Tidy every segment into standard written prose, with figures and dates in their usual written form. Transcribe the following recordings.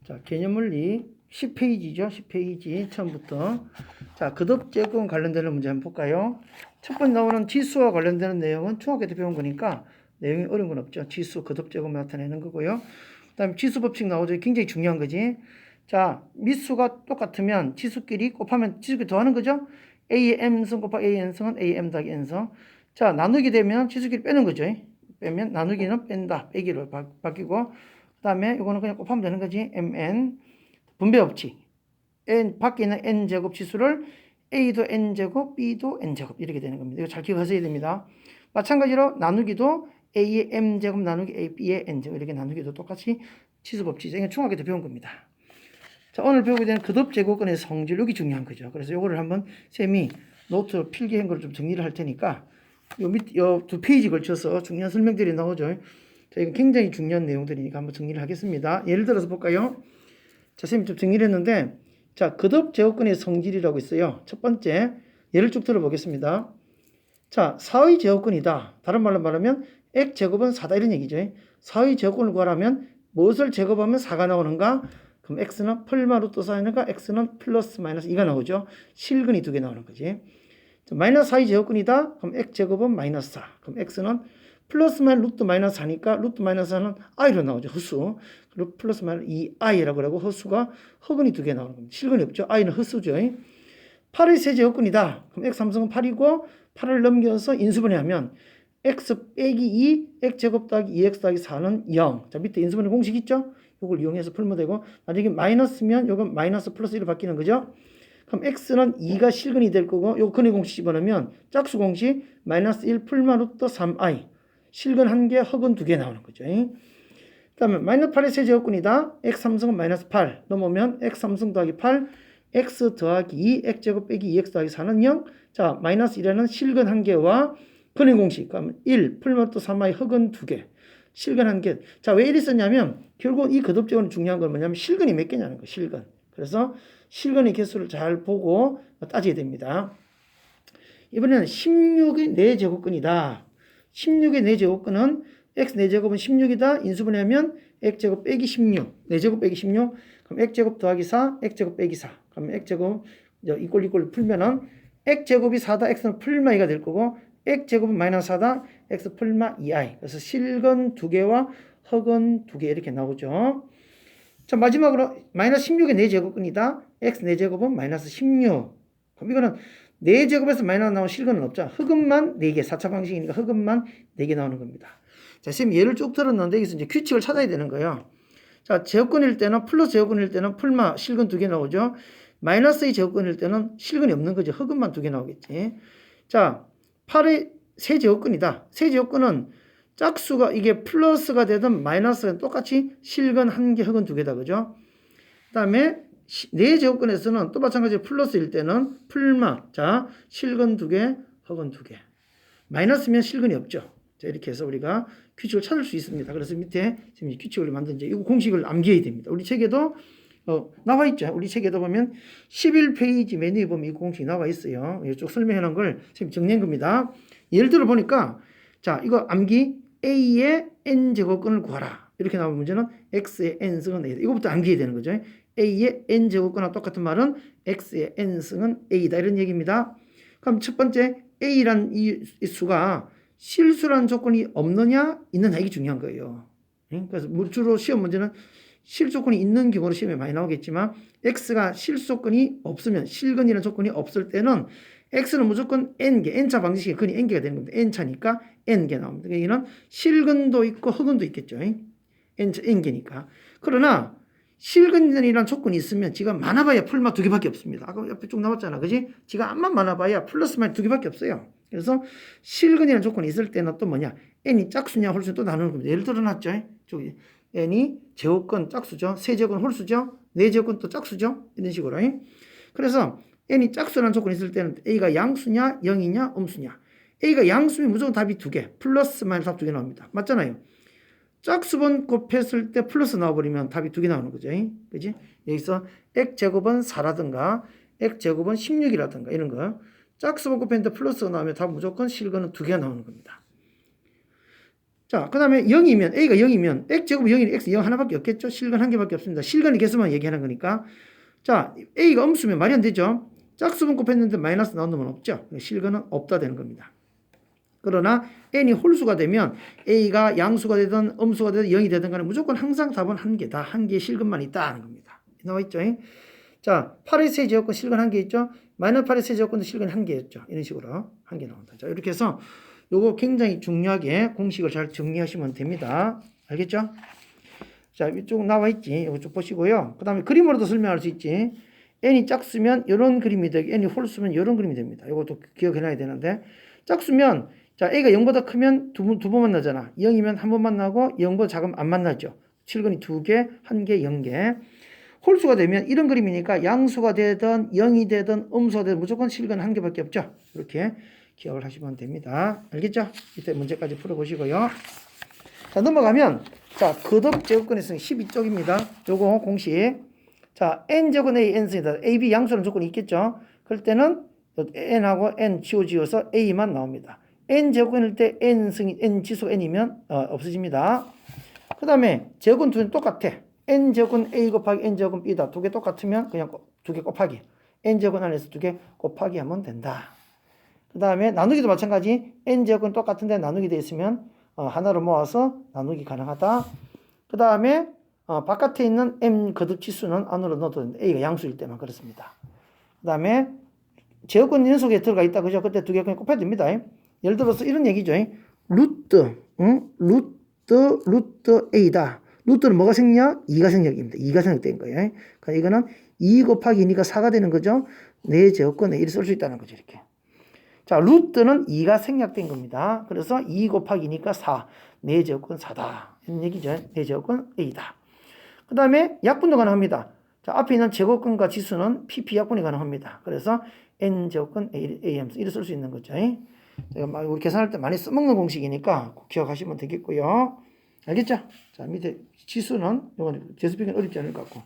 자, 개념물리 10페이지죠. 10페이지 처음부터. 자, 거듭제곱과 관련되는 문제 한번 볼까요? 첫 번째 나오는 지수와 관련되는 내용은 중학교 때 배운 거니까 내용이 어려운 건 없죠. 지수, 거듭제곱 나타내는 거고요. 그 다음에 지수 법칙 나오죠. 굉장히 중요한 거지. 자, 미수가 똑같으면 지수끼리 곱하면 지수끼리 더하는 거죠. A의 M승 곱하기 A의 N승은 AM 더하기 N승. 자, 나누기 되면 지수끼리 빼는 거죠. 빼면 나누기는 뺀다. 빼기로 바뀌고 그 다음에 이거는 그냥 곱하면 되는 거지. MN 분배 법칙. N 밖에 있는 N제곱 지수를 A도 N제곱, B도 N제곱 이렇게 되는 겁니다. 이거 잘 기억하셔야 됩니다. 마찬가지로 나누기도 A의 M제곱 나누기 A, B의 N제곱 이렇게 나누기도 똑같이 지수 법칙. 이게 중학교 때 배운 겁니다. 자, 오늘 배우게 되는 거듭제곱근의 성질, 여기 중요한 거죠. 그래서 요거를 한번 쌤이 노트 필기한 걸 좀 정리를 할 테니까 요 두 페이지 걸쳐서 중요한 설명들이 나오죠. 자, 이거 굉장히 중요한 내용들이니까 한번 정리를 하겠습니다. 예를 들어서 볼까요? 자, 쌤이 좀 정리를 했는데, 자, 거듭제곱근의 성질이라고 있어요. 첫 번째, 예를 쭉 들어보겠습니다. 자, 4의 제곱근이다. 다른 말로 말하면, x제곱은 4다. 이런 얘기죠. 4의 제곱근을 구하라면, 무엇을 제곱하면 4가 나오는가? 그럼 x는 펄마 루트 4니까 x는 플러스 마이너스 2가 나오죠. 실근이 2개 나오는 거지. 자, 마이너스 4의 제곱근이다. 그럼 x제곱은 마이너스 4. 그럼 x는 플러스 마이너스 루트 마이너스 4니까 루트 마이너스 4는 i로 나오죠. 헛수. 그리고 플러스 마이너스 2i라고 하고 헛수가 허근이 2개 나오는 겁니다. 실근이 없죠. i는 헛수죠. 8의 세제곱근이다. 그럼 x 함수는 8이고 8을 넘겨서 인수분해 하면 x 빼기 2 x제곱 더하기 2x 더하기 4는 0. 자, 밑에 인수분해 공식 있죠? 이걸 이용해서 풀면 되고, 만약에 마이너스면 이건 마이너스 플러스 1로 바뀌는 거죠. 그럼 x는 2가 실근이 될 거고, 요 근의 공식 집어넣으면 짝수 공식 마이너스 1 풀마 루트 3i 실근 1개, 허근 2개 나오는 거죠. 그 다음에 마이너스 8의 세제곱근이다. x 3승은 마이너스 8 넘으면 x 3승 더하기 8 x 더하기 2 x제곱 빼기 2x 더하기 4는 0. 자, 마이너스 1에는 실근 1개와 근의 공식 그러면 1 풀마 루트 3i 허근 2개 실근 1개. 자, 왜 이리 썼냐면 결국 이 거듭제곱은 중요한 건 뭐냐면 실근이 몇 개냐는 거예요. 실근. 그래서 실근의 개수를 잘 보고 따져야 됩니다. 이번에는 16의 4제곱근이다. 16의 4제곱근은 x 4제곱은 16이다. 인수분해하면 x제곱 빼기 16. 4제곱 빼기 16. 그럼 x제곱 더하기 4, x제곱 빼기 4. 그럼 x제곱 이꼴 풀면은 x제곱이 4다. x는 풀마 2가 될 거고 x제곱은 마이너스 4다. x 풀마 2i. 그래서 실근 2개와 허근 2개 이렇게 나오죠. 자, 마지막으로 마이너스 16의 4제곱근이다. x 4제곱은 마이너스 16. 그럼 이거는 4제곱에서 마이너스 나오는 실근은 없죠. 흑은만 4개. 4차 방식이니까 흑은만 4개 나오는 겁니다. 자, 지금 예를 쭉 들었는데 여기서 이제 규칙을 찾아야 되는 거예요. 자, 제곱근일 때는 플러스 제곱근일 때는 풀마 실근 2개 나오죠. 마이너스의 제곱근일 때는 실근이 없는 거죠. 흑은만 2개 나오겠지. 자, 8의 세제곱근이다. 세제곱근은 짝수가 이게 플러스가 되든 마이너스가 되든 똑같이 실근 1개, 흑은 2개다. 그죠? 그 다음에 4제곱근에서는 또 마찬가지로 플러스일 때는 풀마. 자, 실근 2개, 흑은 2개. 마이너스면 실근이 없죠. 자, 이렇게 해서 우리가 규칙을 찾을 수 있습니다. 그래서 밑에 지금 규칙을 만든 이제 이 공식을 암기해야 됩니다. 우리 책에도 나와 있죠. 우리 책에도 보면 11페이지 메뉴에 보면 이 공식이 나와 있어요. 이쪽 설명해 놓은 걸 지금 정리한 겁니다. 예를 들어 보니까 자, 이거 암기 A의 N제곱근을 구하라. 이렇게 나오는 문제는 X의 N승은 A다. 이거부터 암기해야 되는 거죠. A의 N제곱근과 똑같은 말은 X의 N승은 A다. 이런 얘기입니다. 그럼 첫 번째 A란 이 수가 실수라는 조건이 없느냐 있느냐 이게 중요한 거예요. 그래서 주로 시험 문제는 실조건이 있는 경우로 시험에 많이 나오겠지만 x가 실조건이 없으면 실근이라는 조건이 없을 때는 x는 무조건 n개, n차 방식의 근이 n개가 되는 겁니다. n차니까 n개 나옵니다. 여기는 실근도 있고 허근도 있겠죠. n개니까. 그러나 실근이라는 조건이 있으면 지가 많아봐야 풀마 2개밖에 없습니다. 아까 옆에 쭉 나왔잖아. 그지? 지가 암만 많아봐야 플러스 마이너스 2개밖에 없어요. 그래서 실근이라는 조건이 있을 때는 또 뭐냐? n이 짝수냐 홀수냐 또 나누는 겁니다. 예를 들어 놨죠. 저기 n이 제곱근 짝수죠. 세제곱은 홀수죠. 4제곱은 또 짝수죠. 이런 식으로. 그래서 n이 짝수라는 조건이 있을 때는 a가 양수냐 0이냐 음수냐. a가 양수면 무조건 답이 2개. 플러스 마이너스 답 2개 나옵니다. 맞잖아요. 짝수번 곱했을 때 플러스 나와버리면 답이 2개 나오는 거죠. 그지? 여기서 x제곱은 4라든가 x제곱은 16이라든가 이런 거. 짝수번 곱했는데 플러스가 나오면 답 무조건 실근은 2개가 나오는 겁니다. 자, 그 다음에 0이면, A가 0이면, X제곱은 0이니 X 0 하나밖에 없겠죠? 실근 한 개밖에 없습니다. 실근의 개수만 얘기하는 거니까. 자, A가 음수면 말이 안 되죠? 짝수분 곱했는데 마이너스 나온 놈은 없죠? 실근은 없다 되는 겁니다. 그러나 n이 홀수가 되면 a가 양수가 되든 음수가 되든 0이 되든 간에 무조건 항상 답은 한 개다. 한 개의 실근만 있다 하는 겁니다. 나와 있죠? 자, 8의 세제곱근 실근 한 개 있죠? 마이너스 8의 세제곱근도 실근 한 개였죠? 이런 식으로 한 개 나온다. 자, 이렇게 해서 요거 굉장히 중요하게 공식을 잘 정리하시면 됩니다. 알겠죠? 자, 이쪽 나와 있지. 이거 쭉 보시고요. 그 다음에 그림으로도 설명할 수 있지. n이 짝수면 이런 그림이 되고 n이 홀수면 이런 그림이 됩니다. 이것도 기억해놔야 되는데 짝수면 자 a가 0보다 크면 두 번 만나잖아. 0이면 한 번 만나고 0보다 작으면 안 만나죠. 실근이 2개, 1개, 0개. 홀수가 되면 이런 그림이니까 양수가 되든 0이 되든 음수가 되든 무조건 실근 한 개밖에 없죠. 이렇게 기억을 하시면 됩니다. 알겠죠? 이때 문제까지 풀어보시고요. 자, 넘어가면 자, 거듭 제곱근에서는 12쪽입니다. 요거 공식. 자, n제곱은 a, n승이다. a, b 양수는 조건이 있겠죠. 그럴 때는 n하고 n 지워서 a만 나옵니다. n제곱일 때 n승이 n 지수가 n이면 없어집니다. 그 다음에 제곱은 두 개는 똑같아. n제곱은 a 곱하기 n제곱은 b다. 두 개 똑같으면 그냥 두 개 곱하기. n제곱 안에서 두 개 곱하기 하면 된다. 그 다음에 나누기도 마찬가지. n제곱은 똑같은데 나누기 돼 있으면 하나로 모아서 나누기 가능하다. 그 다음에 바깥에 있는 m 거듭 치수는 안으로 넣어도 되는데 a가 양수일 때만 그렇습니다. 그 다음에 제곱근 연속에 들어가 있다. 그죠? 그때 두 개 그냥 곱해야 됩니다. 예를 들어서 이런 얘기죠. 루트 a다. 루트는 뭐가 생략? 2가 생략입니다. 2가 생략된 거예요. 그러니까 이거는 2 곱하기 2니까 4가 되는 거죠. 내 제곱근에 1을 쓸 수 있다는 거죠. 이렇게. 자, 루트는 2가 생략된 겁니다. 그래서 2 곱하기 2니까 4. 내 제곱근 4다. 이런 얘기죠. 내 제곱근 a다. 그 다음에 약분도 가능합니다. 자, 앞에 있는 제곱근과 지수는 pp 약분이 가능합니다. 그래서 n 제곱근 a 하면서 이를 쓸 수 있는 거죠. 제가 우리 계산할 때 많이 써먹는 공식이니까 꼭 기억하시면 되겠고요. 알겠죠? 자, 밑에 지수는 이건 제수비기는 어렵지 않을 것 같고.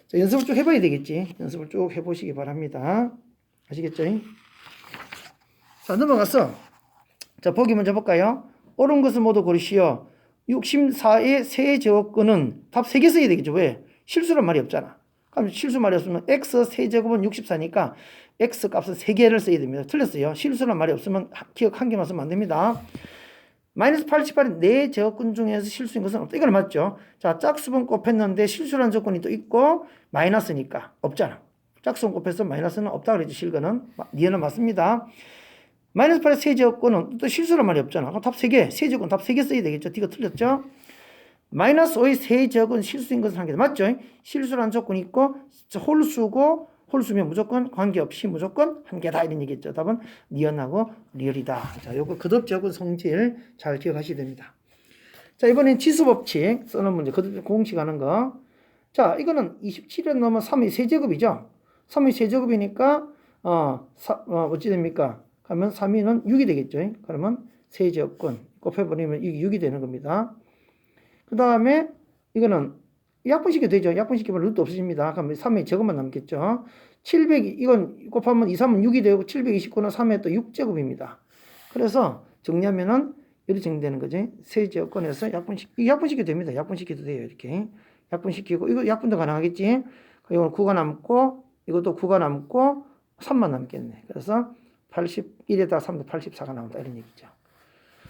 자, 연습을 쭉 해봐야 되겠지. 연습을 쭉 해보시기 바랍니다. 아시겠죠? 자, 넘어가서 자, 보기 먼저 볼까요? 옳은 것을 모두 고르시오. 64의 세제곱근은 답 3개 써야 되겠죠. 왜? 실수란 말이 없잖아. 그럼 실수 말이 없으면 x 세제곱은 64니까 x 값은 3개를 써야 됩니다. 틀렸어요. 실수란 말이 없으면 기억 한 개만 쓰면 안 됩니다. 마이너스 88이 4제곱근 중에서 실수인 것은 없다. 이건 맞죠. 자, 짝수분 곱했는데 실수라는 조건이 또 있고 마이너스니까 없잖아. 짝수분 곱해서 마이너스는 없다 그랬죠. 실근은. 니은은 맞습니다. 마이너스 8의 세제곱근은 또 실수란 말이 없잖아. 그럼 답 3개. 세제곱은 답 3개 써야 되겠죠. D가 틀렸죠. 마이너스 5의 세제곱은 실수인 것은 한 개. 맞죠? 실수라는 조건이 있고 홀수고 홀수면 무조건 관계없이 무조건 한 개다 이런 얘기겠죠. 답은 니은하고 리얼이다. 자, 요거 거듭 제곱근 성질 잘 기억하셔야 됩니다. 자, 이번엔 지수법칙 써놓은 문제. 거듭 공식하는 거. 자, 이거는 27에 넣으면 3의 세제곱이죠. 3의 세제곱이니까 어찌 됩니까? 하면 3위는 6이 되겠죠. 그러면 세제곱근 곱해버리면 이게 6이 되는 겁니다. 그 다음에 이거는 약분시켜 되죠. 약분시키면 루트 없어집니다. 그러면 3의 제곱만 남겠죠. 700, 이건 곱하면 2, 3은 6이 되고 729는 3의 또 6제곱입니다. 그래서 정리하면은 이렇게 정리되는 거지. 세제곱근에서 약분시켜도 됩니다. 약분시켜도 돼요. 이렇게. 약분시키고, 이거 약분도 가능하겠지. 이건 9가 남고, 이것도 9가 남고, 3만 남겠네. 그래서 81에다 3도 84가 나온다. 이런 얘기죠.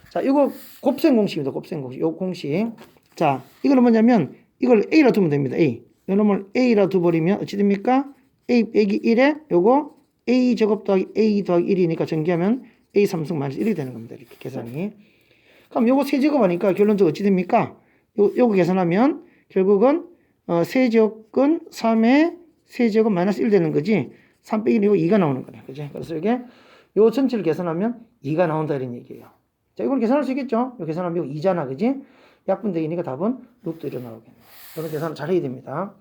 자, 이거 곱셈 공식입니다. 곱셈 공식. 요 공식. 자, 이거는 뭐냐면, 이걸 A라 두면 됩니다. A. 요 놈을 A라 두버리면 어찌 됩니까? A 빼기 1에 요거 A 제곱 더하기 A 더하기 1이니까 전개하면 A 3승 마이너스 1이 되는 겁니다. 이렇게 계산이. 그럼 요거 세제곱 하니까 결론적으로 어찌 됩니까? 요거 계산하면 결국은 세제곱근 3의 세제곱 마이너스 1 되는 거지. 3 빼기 1이고 2가 나오는 거네. 그죠? 그래서 이게 요 전체를 계산하면 2가 나온다 이런 얘기예요. 자, 이걸 계산할 수 있겠죠? 요 계산하면 이거 2잖아. 그지? 약분되기니까 답은 루트 1로 나오겠네. 이런 계산을 잘 해야 됩니다.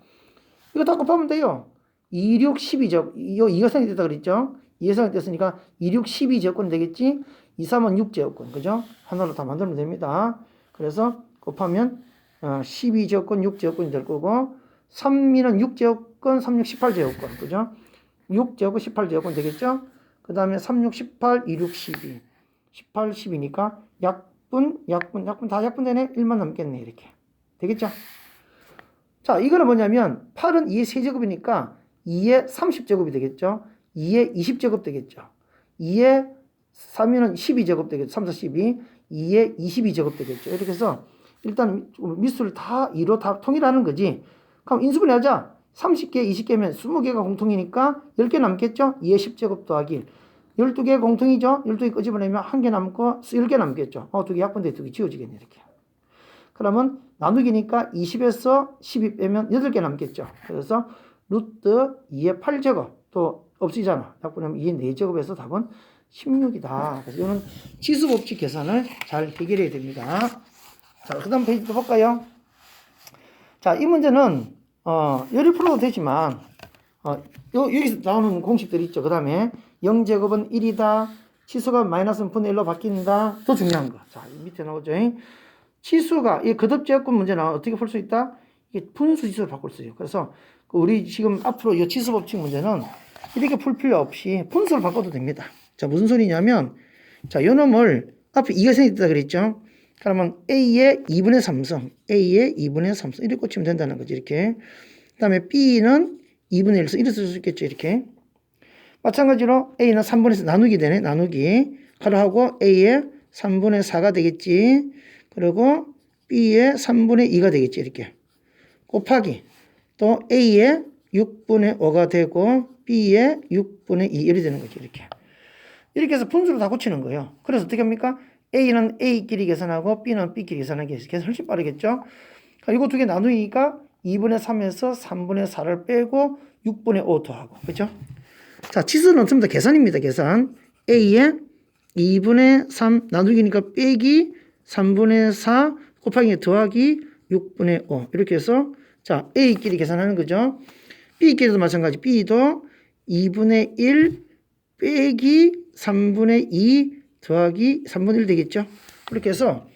이거 다 곱하면 돼요. 2, 6, 12죠. 이 2가 생겼다 그랬죠? 2가 생겼으니까 2, 6, 12제곱근 되겠지? 2, 3은 6제곱근. 그죠? 하나로 다 만들면 됩니다. 그래서 곱하면 12제곱근, 6제곱근이 될 거고 3이는 6제곱근, 3, 6, 18제곱근. 그죠? 6제곱근, 18제곱근 되겠죠? 그 다음에 3, 6, 18, 2, 6, 12. 18, 10이니까 약 약분 다 약분 되네. 1만 남겠네. 이렇게. 되겠죠? 자, 이거는 뭐냐면 8은 2의 세제곱이니까 2의 30제곱이 되겠죠? 2의 20제곱 되겠죠? 2의 3이는 12제곱 되겠죠? 3, 4, 12. 2의 22제곱 되겠죠? 이렇게 해서 일단 미수를 다 2로 다 통일하는 거지. 그럼 인수분해 하자. 30개, 20개면 20개가 공통이니까 10개 남겠죠? 2의 10제곱 더하기 12개 공통이죠? 12개 끄집어내면 1개 남고 10개 남겠죠? 2개 약분돼 2개 지워지겠네. 이렇게. 그러면 나누기니까 20에서 12 빼면 8개 남겠죠? 그래서 루트 2의 8제곱 또 없이잖아. 약분하면 2의 4제곱에서 답은 16이다. 그래서 이거는 지수법칙 계산을 잘 해결해야 됩니다. 자, 그 다음 페이지 또 볼까요? 자, 이 문제는 요리 풀어도 되지만 여기서 나오는 공식들이 있죠. 그 다음에 0제곱은 1이다. 치수가 마이너스는 분의 1로 바뀐다. 더 중요한 거. 자, 밑에 나오죠. 치수가 이 거듭제곱권 문제 나오면 어떻게 풀 수 있다? 이게 분수 지수를 바꿀 수 있어요. 그래서 우리 지금 앞으로 이 치수법칙 문제는 이렇게 풀 필요 없이 분수를 바꿔도 됩니다. 자, 무슨 소리냐면 자, 요 놈을 앞에 2가 생겼다 그랬죠? 그러면 A의 2분의 3승, A의 2분의 3승 이렇게 꽂히면 된다는 거지. 이렇게. 그 다음에 B는 2분의 1승 이렇게 쓸 수 있겠죠. 이렇게. 마찬가지로 A는 3분의 4 나누기 되네. 나누기. 가로하고 A의 3분의 4가 되겠지. 그리고 B의 3분의 2가 되겠지. 이렇게. 곱하기. 또 A의 6분의 5가 되고 B의 6분의 2 이렇게 되는 거지. 이렇게. 이렇게 해서 분수를 다 고치는 거예요. 그래서 어떻게 합니까? A는 A끼리 계산하고 B는 B끼리 계산하기 위해서 계산 훨씬 빠르겠죠? 이거 두 개 나누니까 2분의 3에서 3분의 4를 빼고 6분의 5 더하고. 그렇죠? 자, 치수는 전부 다 계산입니다. 계산. A의 2분의 3 나누기니까 빼기 3분의 4 곱하기 더하기 6분의 5. 이렇게 해서 자, A끼리 계산하는 거죠. B끼리도 마찬가지. B도 2분의 1 빼기 3분의 2 더하기 3분의 1 되겠죠. 그렇게 해서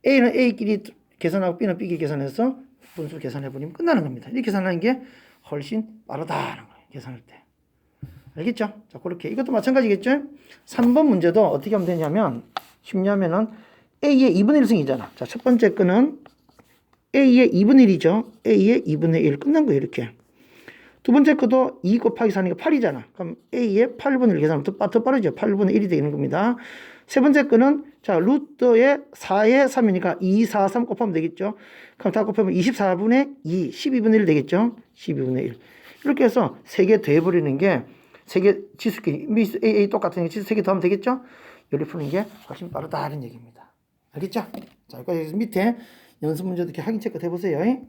A는 A끼리 계산하고 B는 B끼리 계산해서 분수 계산해버리면 끝나는 겁니다. 이렇게 계산하는 게 훨씬 빠르다는 거예요. 계산할 때. 알겠죠? 자, 그렇게. 이것도 마찬가지겠죠? 3번 문제도 어떻게 하면 되냐면, 쉽냐면은 A의 2분의 1승이잖아. 자, 첫 번째 거는 A의 2분의 1이죠. A의 2분의 1. 끝난 거예요. 이렇게. 두 번째 것도 2 곱하기 4니까 8이잖아. 그럼 A의 8분의 1 계산하면 더 빠르죠. 8분의 1이 되는 겁니다. 세 번째 거는 자, 루트의 4의 3이니까 2, 4, 3 곱하면 되겠죠. 그럼 다 곱하면 24분의 2, 12분의 1 되겠죠. 12분의 1. 이렇게 해서 3개 더해버리는 게 3개 지수끼리 A 똑같으니까 지수 3개 더하면 되겠죠. 요리 푸는 게 훨씬 빠르다는 얘기입니다. 알겠죠? 자, 여기까지 밑에 연습 문제도 이렇게 확인 체크 해보세요.